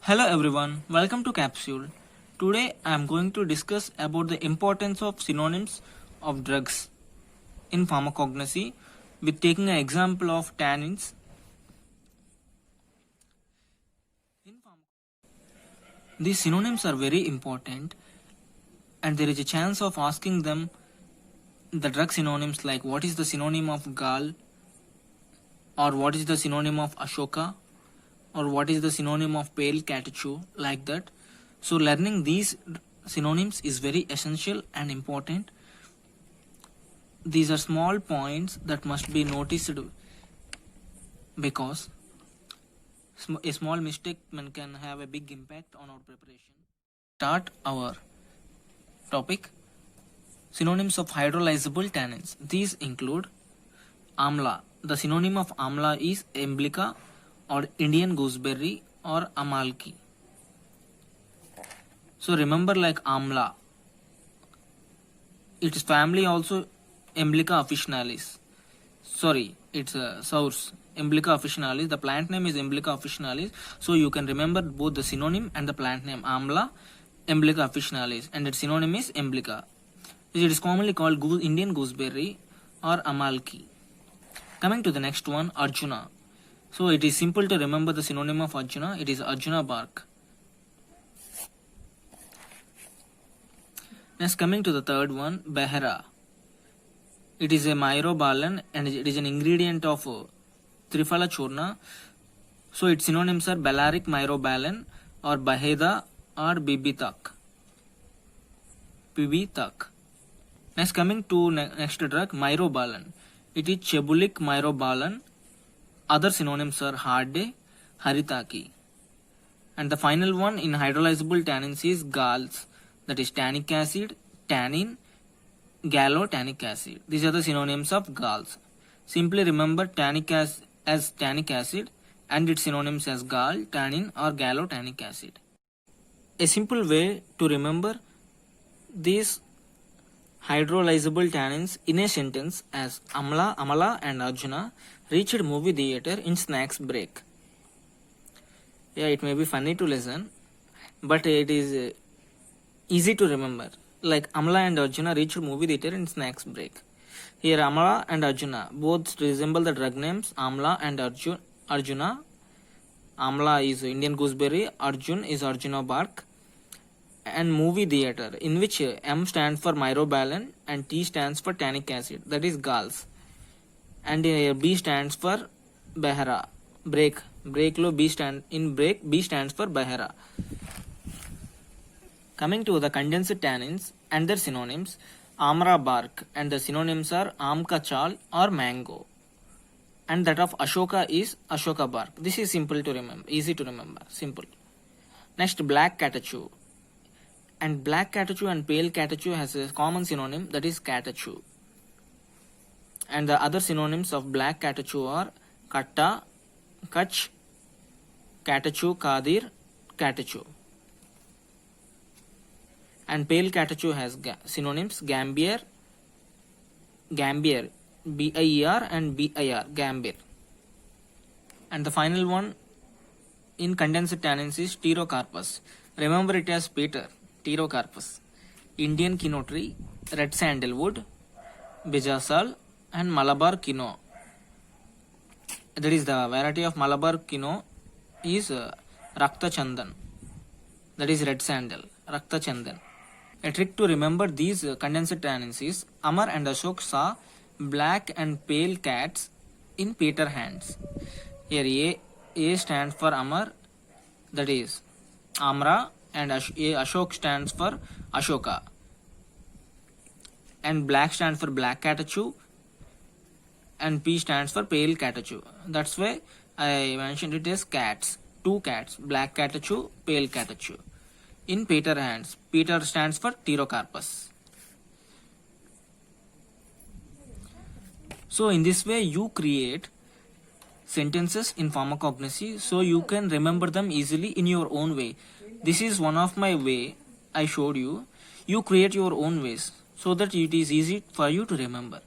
Hello everyone, welcome to Capsule. Today I am going to discuss about the importance of synonyms of drugs in pharmacognosy with taking an example of tannins. These synonyms are very important and there is a chance of asking them the drug synonyms like what is the synonym of gall or what is the synonym of ashoka or what is the synonym of pale catechu, like that. So learning these synonyms is very essential and important. These are small points that must be noticed because a small mistake can have a big impact on our preparation. Start our topic. Synonyms of hydrolyzable tannins. These include amla. The synonym of amla is emblica or Indian gooseberry or amalki. So remember, like amla, its family also Emblica officinalis. Sorry, it's a source Emblica officinalis. The plant name is Emblica officinalis. So you can remember both the synonym and the plant name amla, Emblica officinalis, and its synonym is Emblica. It is commonly called Indian gooseberry or amalki. Coming to the next one, Arjuna. So it is simple to remember the synonym of Arjuna. It is Arjuna bark. Next, coming to the third one, Behera. It is a myrobalan and it is an ingredient of Triphala churna. So its synonyms are Balearic myrobalan or Baheda or Bibitak. Next, coming to next drug, myrobalan. It is Chebulic myrobalan. Other synonyms are Harde, Haritaki. And the final one in hydrolyzable tannins is galls, that is tannic acid, tannin, gallo-tannic acid. These are the synonyms of galls. Simply remember tannic acid as tannic acid and its synonyms as gall, tannin or gallo-tannic acid. A simple way to remember these hydrolyzable tannins in a sentence as Amala and Arjuna reached movie theater in snacks break. Yeah, it may be funny to listen, but it is easy to remember. Like Amla and Arjuna reached movie theater in snacks break. Here Amla and Arjuna both resemble the drug names Amla and Arjuna. Amla is Indian gooseberry, Arjun is Arjuna bark. And movie theater, in which M stands for myrobalan and T stands for tannic acid, that is galls. And B stands for Behera, break lo B stands for Behera. Coming to the condensed tannins and their synonyms, Amra bark and the synonyms are Amka chal or mango. And that of Ashoka is Ashoka bark. This is simple to remember, easy to remember, simple. Next, black catechu. And black catechu and pale catechu has a common synonym, that is catechu. And the other synonyms of black catechu are katta, kach, catechu, kadir, catechu. And pale catechu has synonyms gambier, B-I-E-R and B-I-R, gambir. And the final one in condensed tannins is pterocarpus. Remember it as Peter, pterocarpus. Indian kino tree, red sandalwood, bijasal and Malabar kino. That is the variety of Malabar kino is Rakta Chandan. That is red sandal, Rakta Chandan. A trick to remember these condensed tannins is Amar and Ashok saw black and pale cats in Peter hands. Here A stands for Amar, that is Amra, and Ashok stands for Ashoka. And black stands for black catechu and P stands for pale catechu. That's why I mentioned it as cats, two cats, black catechu, pale catechu. In Peter hands, Peter stands for pterocarpus. So in this way you create sentences in pharmacognosy so you can remember them easily in your own way. This is one of my way I showed you. You create your own ways so that it is easy for you to remember.